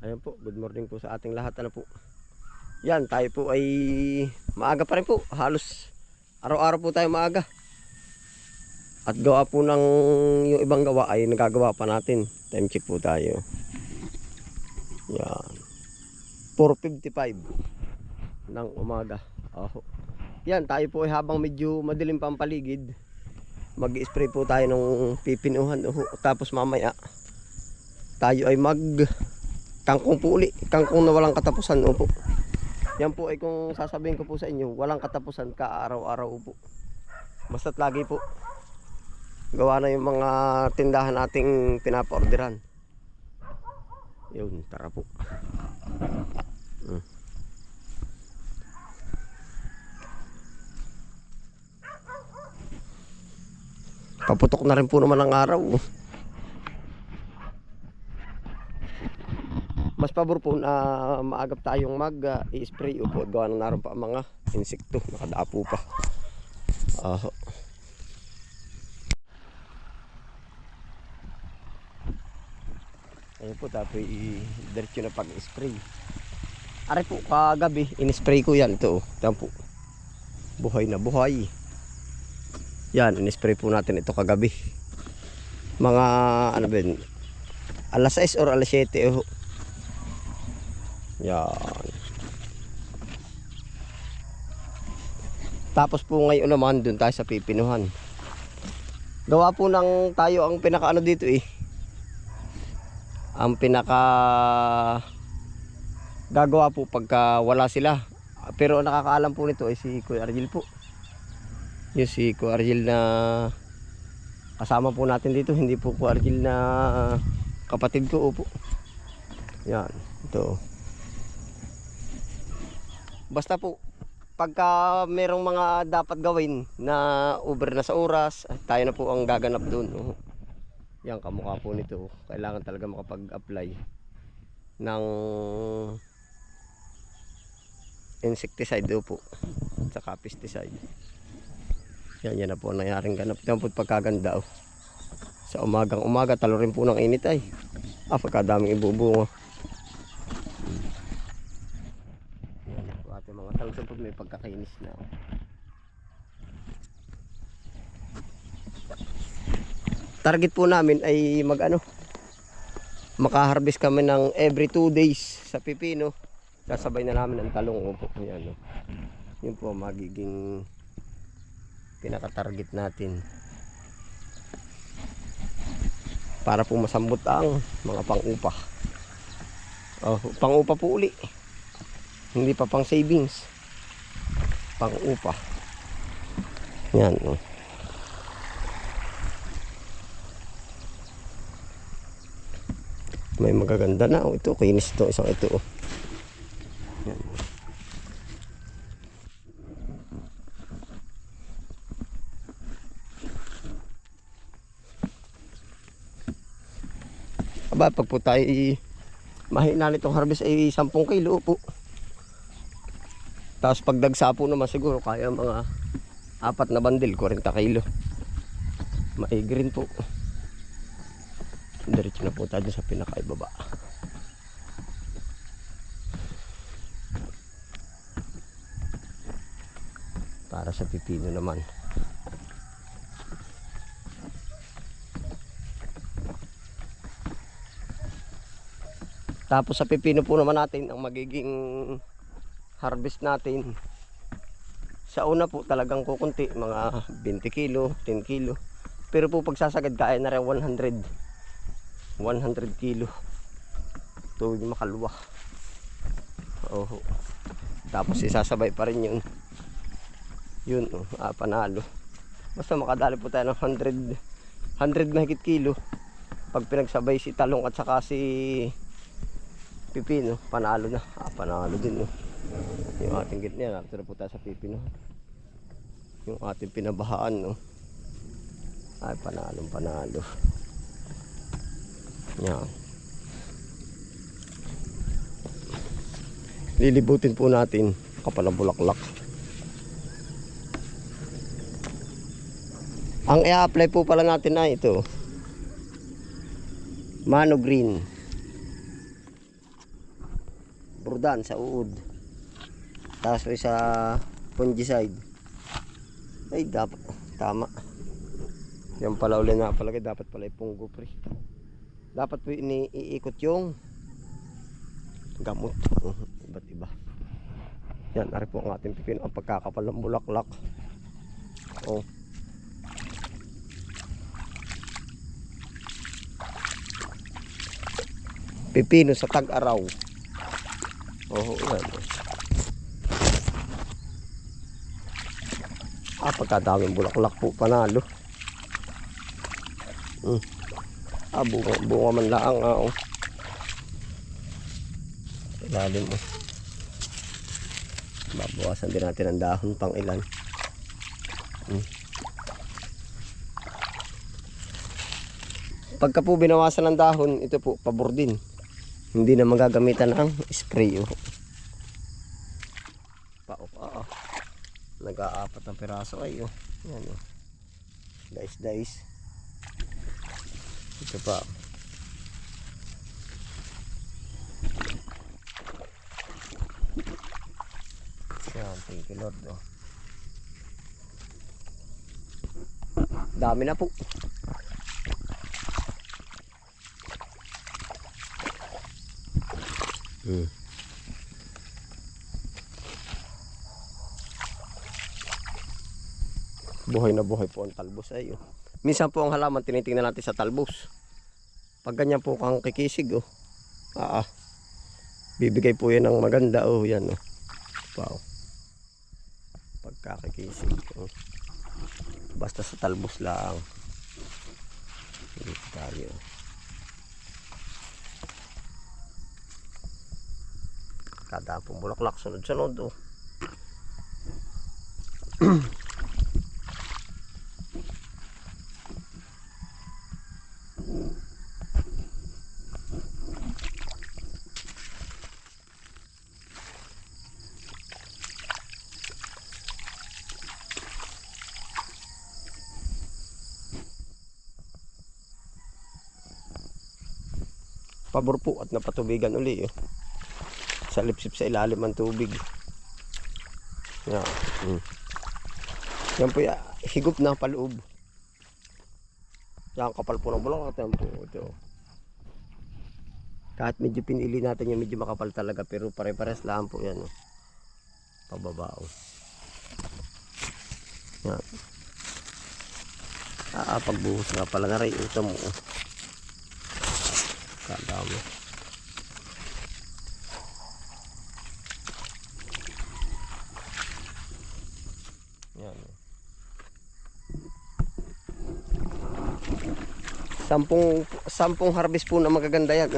Ayan po, good morning po sa ating lahat. Ano po? Yan, tayo po ay maaga pa rin po. Halos araw-araw po tayo maaga. At gawa po ng yung ibang gawa ay nagagawa pa natin. Time check po tayo. Yan. 4:55 ng umaga. Oh. Yan, tayo po ay habang medyo madilim pa ang paligid, mag-spray po tayo ng pipinuhan. Tapos mamaya tayo ay kangkong po uli. Kangkong na walang katapusan. Opo. Yan po ay kung sasabihin ko po sa inyo, walang katapusan ka araw-araw po. Basta't lagi po gawa na yung mga tindahan nating pinapa-orderan. Yun, tara po. Paputok na rin po naman ang araw. Mas pabor po na maagap tayong mag-i-spray po. Gawa na naroon pa ang mga insekto. Nakadaapo pa. Ayun po, tapos i-diretso na pag-spray. Aray po, kagabi, in-spray ko yan. Ito, yan po. Buhay na buhay. Yan, in-spray po natin ito kagabi. Mga, ano ba yun, alas 6 or alas 7. Yan. Tapos po ngayon naman dun tayo sa pipinuhan. Gawa po ng tayo ang pinaka ano dito ang pinaka gagawa po pagka wala sila. Pero nakakaalam po nito ay si Kuya Argel po. Yung si Kuya Argel na kasama po natin dito. Hindi po Kuya Argel na kapatid ko po. Yan. Ito. Basta po pagka merong mga dapat gawin na over na sa oras, tayo na po ang gaganap doon. Yan, kamukha po nito. Kailangan talaga makapag-apply ng insecticide po at saka pesticide. Yan na po ang nangyaring ganap. Yan po pagkaganda sa umagang umaga, talo rin po ng init ay. Pagkadaming ibubungo. Mga talusong po may pagkakainis na. Target po namin ay makaharvest kami ng every 2 days sa pipino. Sasabay na namin ang talong. Yan, yun po magiging pinaka-target natin para po masambot ang mga pang-upa. Pang-upa po uli. Hindi pa pang savings. Pang upa. Yan. May magaganda na. Ito, kinis ito. Isang ito. Yan. Pag po tayo mahina nitong harvest ay 10 kilo po. Tapos pagdagsa po naman siguro kaya mga 4 na bandil, 40 kilo. Maigi rin po. Diretso na po tayo sa pinakaibaba. Para sa pipino naman. Tapos sa pipino po naman natin ang magiging harvest natin. Sa una po talagang kukunti, mga 20 kilo, 10 kilo. Pero po pagsasagad kaya na rin 100 kilo. Ito yung makalwa. Tapos isasabay pa rin yun, panalo. Basta makadali po tayo ng 100 mahigit kilo. Pag pinagsabay si talong at saka si pipino, panalo na. Panalo din. Yung ating gitna, nakatira po tayo sa pipino. Yung ating pinabahaan, ay panalo. Yan. Lilibutin po natin kapal ang bulaklak. Ang i-apply po pala natin na ito, Mano Green. Burdan sa uod. Tapos may sa fungicide. Ay dapat tama. Yan pala uli na palagay, dapat pala ipunggo pre. Dapat po iniikot yung gamot. Iba't iba. Yan, ari po ang ating pipino, ang pagkakapal ng bulaklak. Oh. Pipino sa tag-araw. Oh, yan. Pagkadaming bulaklak po, panalo. Bunga man lang. Oh. Ilalim mo. Babawasan din natin ang dahon pang ilan. Pagka po binawasan ng dahon, ito po pabor din. Hindi na magagamitan ng spray. Nag-aapat ng piraso ay yan Dais. Ito pa. Yan, thank you Lord. Dami na po. Buhay na buhay po ang talbos ay. Minsan po ang halaman tinitingnan natin sa talbos. Pag ganyan po kang kikisig bibigay po yan ng maganda yan wow. Pagkakikisig basta sa talbos lang. Dito tayo. Kada pong bulaklak sunod-sunod Pabor po at napatubigan uli sa lipsip sa ilalim ang tubig. Yan po higop na paloob. Yan kapal po ng bulaklak. Yan po ito. Kahit medyo pinili natin yung medyo makapal talaga, pero pare-pares lang po yan pababa yan. Pagbuhos nga pala na rin ito mo kadami. Yan. Sampung harvest po na magaganda yan.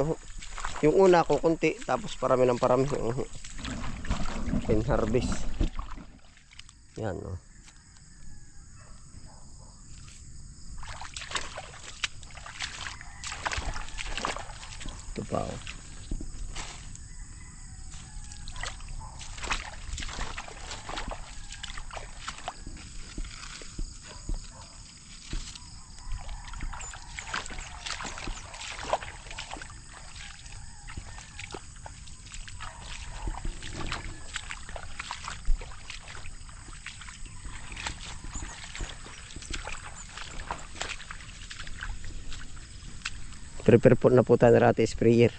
Yung una ko kunti, tapos parami ng parami. Harvest. Yan. Ito pa prepare po na po tayo na natin sprayer.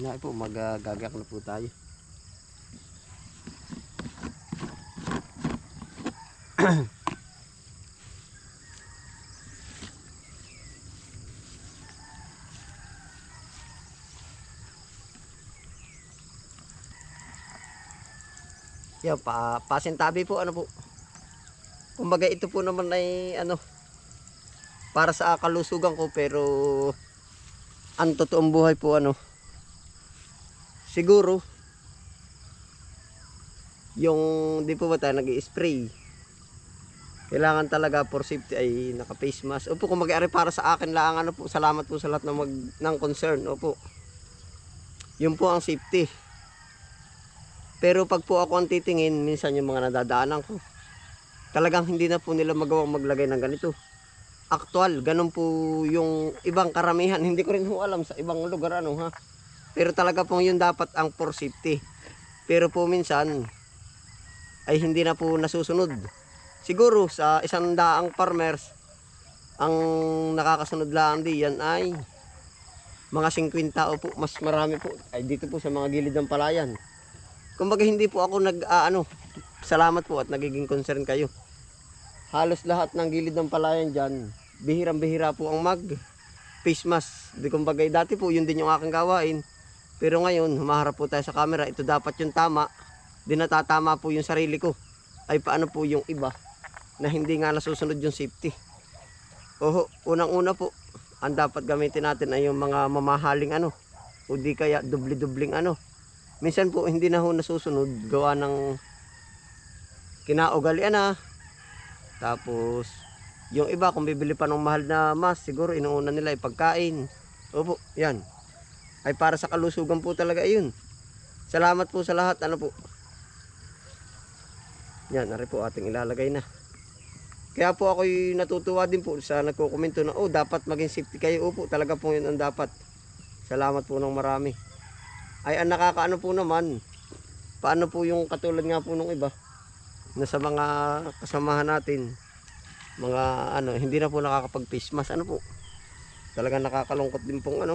Na po, magagagak na po tayo. Yan, pasintabi po, po. Kumbaga ito po naman ay para sa kalusugan ko, pero ang totoong buhay po siguro yung di po ba tayo nag-i-spray. Kailangan talaga for safety ay naka face mask. Opo, kung mag-ari para sa akin lang ano po, salamat po sa lahat ng concern. Opo. Yun po ang safety. Pero pag po ako ang titingin, minsan yung mga nadadaanan ko, talagang hindi na po nila magawang maglagay ng ganito. Actual, ganun po yung ibang karamihan. Hindi ko rin ho alam sa ibang lugar ano ha. Pero talaga po yun dapat ang for safety. Pero po minsan ay hindi na po nasusunod. Siguro sa 100 farmers, ang nakakasunod lang diyan ay mga 50 o po, mas marami po. Ay dito po sa mga gilid ng palayan. Kumbaga hindi po ako salamat po at nagiging concern kayo. Halos lahat ng gilid ng palayan dyan, bihirang-bihira po ang face mask. Di kumbaga dati po yun din yung aking gawain. Pero ngayon, humaharap po tayo sa camera. Ito dapat yung tama. Di natatama po yung sarili ko. Ay paano po yung iba na hindi nga nasusunod yung safety. Oho, unang-una po, ang dapat gamitin natin ay yung mga mamahaling o di kaya dubli-dubling Minsan po hindi na ho nasusunod gawa ng kinaugalian na. Tapos yung iba kung bibili pa ng mahal na mask, siguro inuuna nila ay pagkain. Opo, yan. Ay para sa kalusugan po talaga yun. Salamat po sa lahat. Ano po? Yan, nari po ating ilalagay na. Kaya po ako'y natutuwa din po sa nagkokomento na dapat maging safety kayo. Opo, talaga po yun ang dapat. Salamat po ng marami. Ay ang nakakaano po naman, paano po yung katulad nga po nung iba na sa mga kasamahan natin, mga hindi na po nakakapag face mask. Ano po, talagang nakakalungkot din pong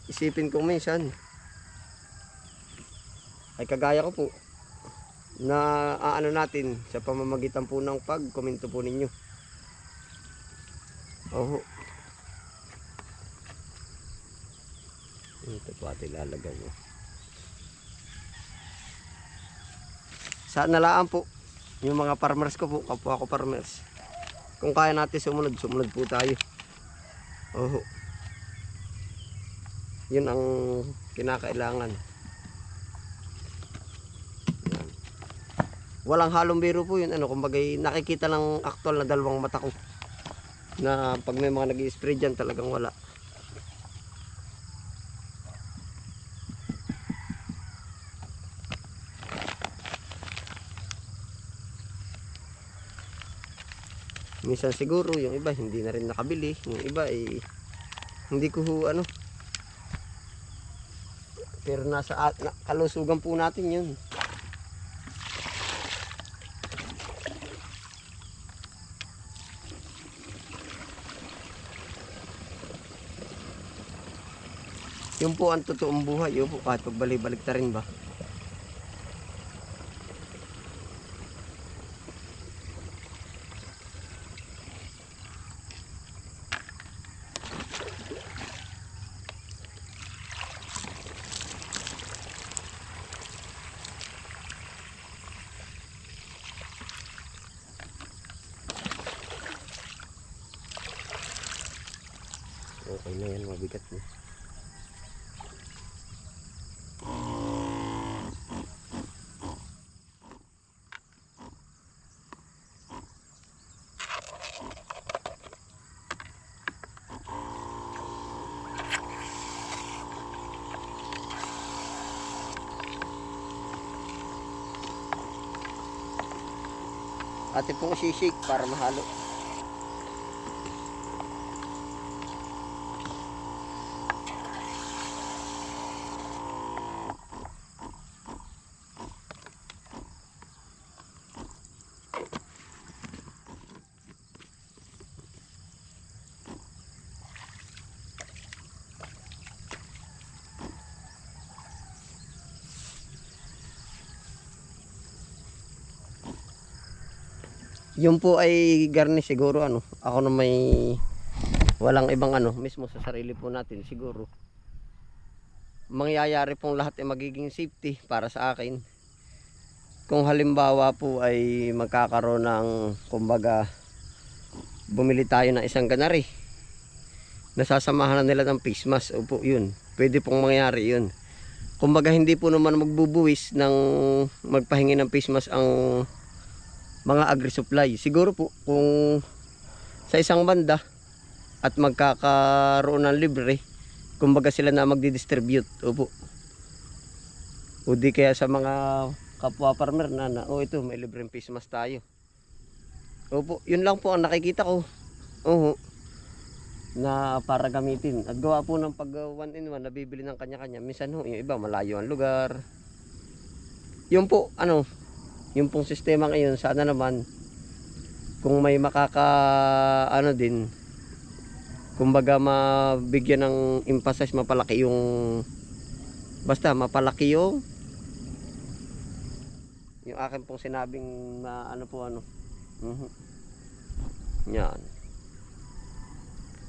isipin ko minsan. Ay kagaya ko po na natin sa pamamagitan po ng pag-komento po ninyo. Oh. Ito po ating lalagay nyo. Saan nalaan po yung mga farmers ko po, kapwa ako farmers. Kung kaya natin sumunod po tayo. Oh. Yun ang kinakailangan. Yan. Walang halong biro po yun. Kumbaga nakikita ng actual na dalawang mata ko. Na pag may mga nag-i-spray dyan talagang wala. Minsan siguro yung iba hindi na rin nakabili, yung iba ay hindi ko pero nasa kalusugan po natin yun. Yun po ang totoong buhay. Yun po kahit pagbalik-balik ta rin ba. Okay na yan, mabigat na. Ate pong sisig para mahalo. Yun po ay garnish siguro ako na may walang ibang mismo sa sarili po natin siguro. Mangyayari pong lahat ay magiging safety para sa akin. Kung halimbawa po ay magkakaroon ng kumbaga bumili tayo ng isang ganari. Nasasamahan na nila ng face mask. Opo, yun. Pwede pong mangyari yun. Kumbaga hindi po naman magbubuwis ng magpahingi ng face mask ang mga agri-supply. Siguro po kung sa isang banda at magkakaroon ng libre, kumbaga sila na magdi-distribute. Opo. O di kaya sa mga kapwa farmer na ito may libreng face mask tayo. Opo, yun lang po ang nakikita ko. Oo. Na para gamitin. At gawa po ng pag 1-in-1 nabibili ng kanya-kanya. Minsan ho, yung iba malayo ang lugar. Yun po, yung pong sistema ngayon, sana naman kung may din, kumbaga mabigyan ng emphasis, mapalaki yung yung akin pong sinabing yan.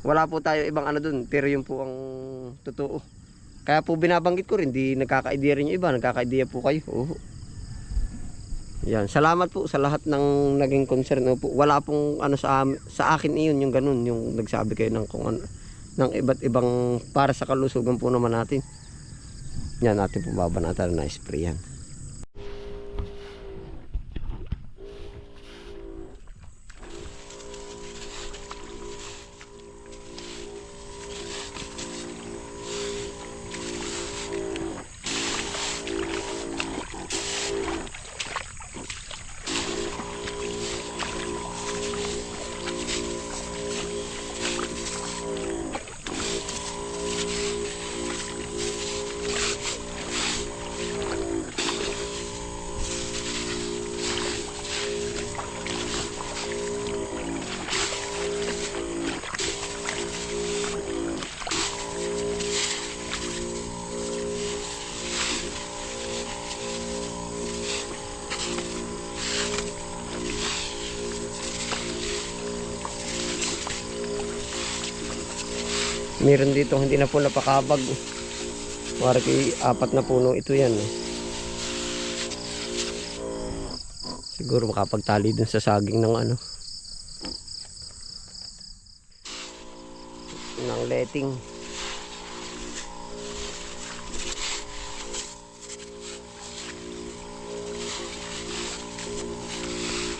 Wala po tayo ibang dun, pero yun po ang totoo. Kaya po binabanggit ko rin, di nagkaka-idea rin yung iba, nagkaka-idea po kayo. Yan, salamat po sa lahat ng naging concern. Po. Wala pong sa akin iyon yung ganun, yung nagsabi kayo ng kung ng iba't ibang para sa kalusugan po naman natin. Yan, natin po babanatan na spray yan. Meron dito hindi na po napakabag. Marami 4 na puno ito yan. Siguro makapagtali dun sa saging ng ng letting.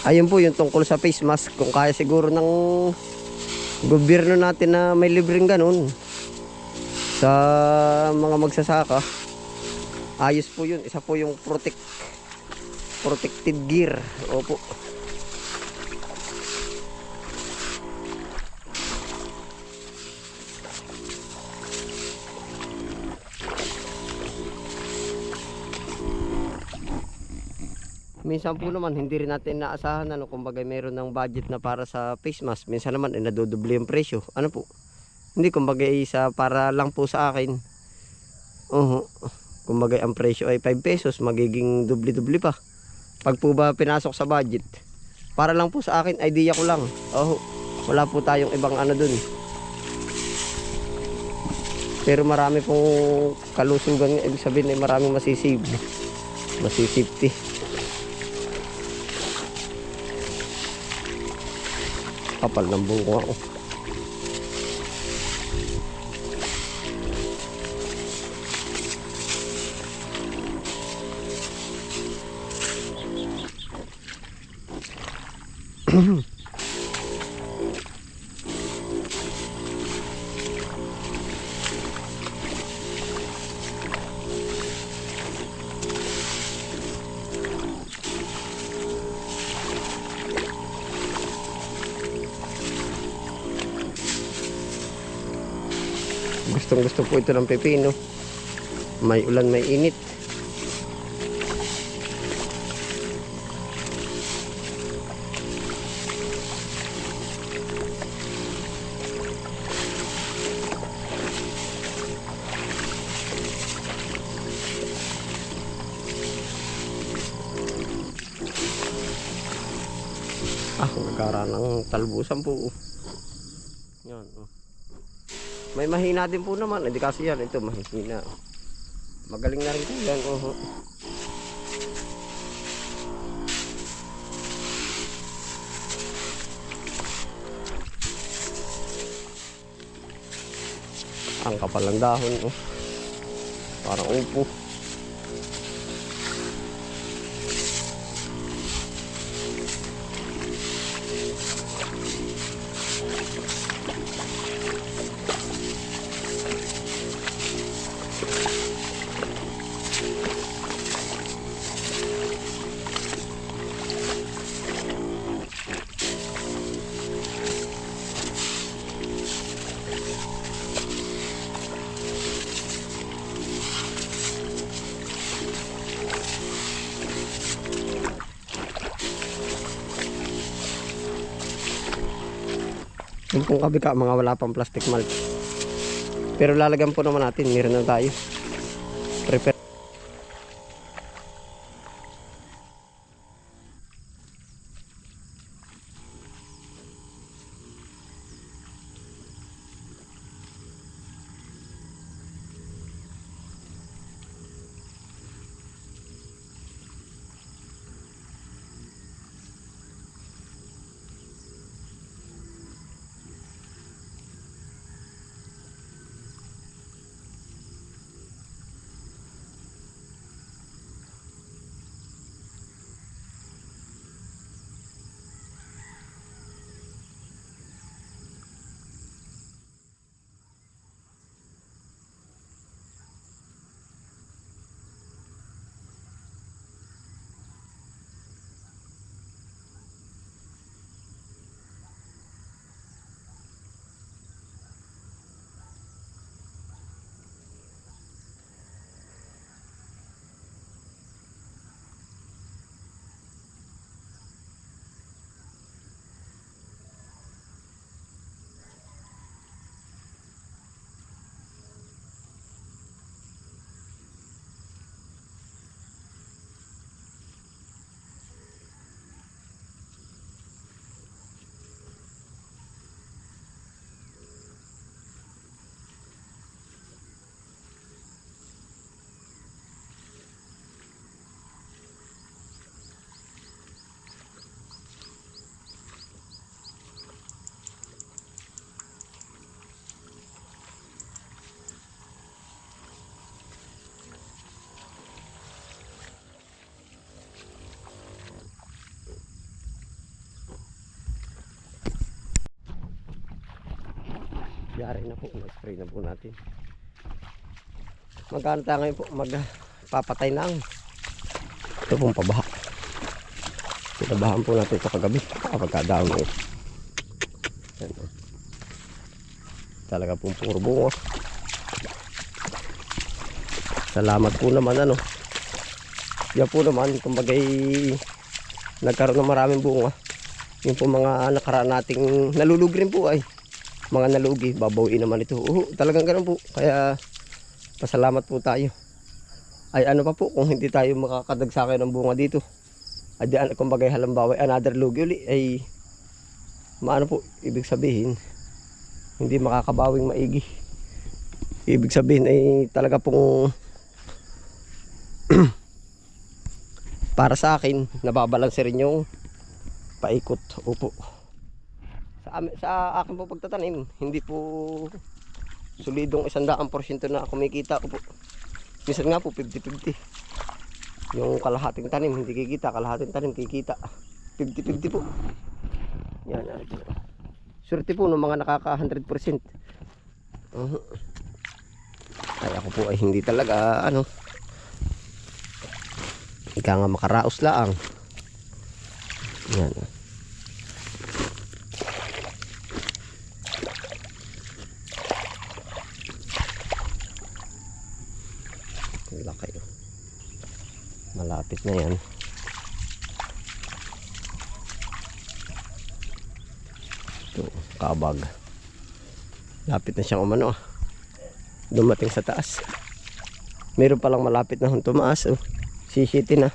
Ayun po yung tungkol sa face mask. Kung kaya siguro ng gobyerno natin na may libreng ganun sa mga magsasaka, ayos po yun. Isa po yung protected gear. Opo. Minsan po naman hindi rin natin naasahan kumbaga meron ng budget na para sa face mask. Minsan naman nadodoble yung presyo. Po? Hindi kumbaga isa para lang po sa akin. Kumbaga ang presyo ay 5 pesos, magiging doble-doble pa. Pag po ba pinasok sa budget, para lang po sa akin, idea ko lang. Wala po tayong ibang dun. Pero marami pong kalusugan, ibig sabihin ay maraming masisafety. Kapal ng bunga ko. Gustong gusto po ito ng pepino. May ulan, may init. Nagkaroon ng talbusan po. Yan. May mahina din po naman. Hindi kasi yan. Ito mahina. Magaling na rin po yan. Ang kapal ng dahon. Parang upo. Yung pong kabika, mga wala pang plastic mulch. Pero lalagyan po naman natin, meron na tayo. Prepare. Yari na po, mag-spray na po natin. Magkano tayo ngayon po? Magpapatay na ang ito pong pabaha. Pinabahan po natin ito kagabi pagkadaon mo. Talaga pong puro bunga. Salamat po naman ano. Yan po naman kumbagay nagkaroon ng maraming bunga. Yung po mga nakaraan nating nalulugi rin po ay mga nalugi, babawiin naman ito. Talagang ganun po. Kaya pasalamat po tayo. Ay ano pa po kung hindi tayo makakadagsakay ng bunga dito. Ay diyan kumbaga halimbawa another lugi uli ay maano po ibig sabihin hindi makakabawing maigi. Ibig sabihin ay talaga pong para sa akin nababalanse rin yung paikot. Opo. Sa akin po pagtatanim, hindi po solidong 100% na kumikita ko po. Minsan nga po 50-50. Yung kalahating tanim hindi kikita, kalahating tanim kikita. 50-50 po. Yan. Swerte po ng mga nakaka 100%. Ay ako po ay hindi talaga ano. Ika nga makaraos lang. Yan. Laki. Malapit na yan. Ito, kabag. Lapit na siyang umano. Dumating sa taas. Meron palang malapit na tumaas. Sisiti na.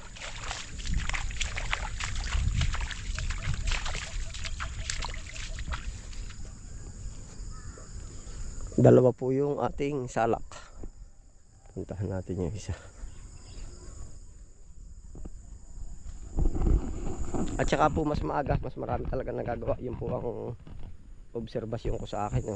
Dalawa po yung ating salak. Puntahan natin yung isa. At saka po mas maaga, mas marami talaga nagagawa. Yun po ang obserbasyon ko sa akin. Ito.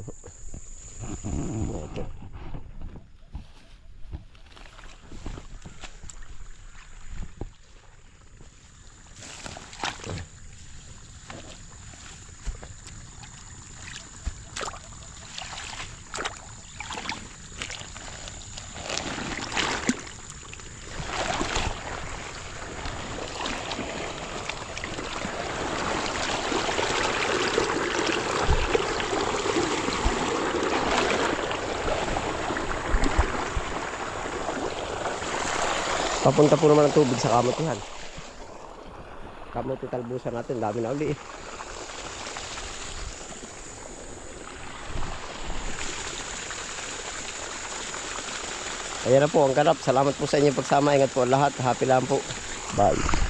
Papunta po naman ang tubig sa kamutihan. Kamuti talbusan natin, dami na uli eh. Ayan na po ang ganap. Salamat po sa inyong pagsama. Ingat po lahat. Happy lang po. Bye.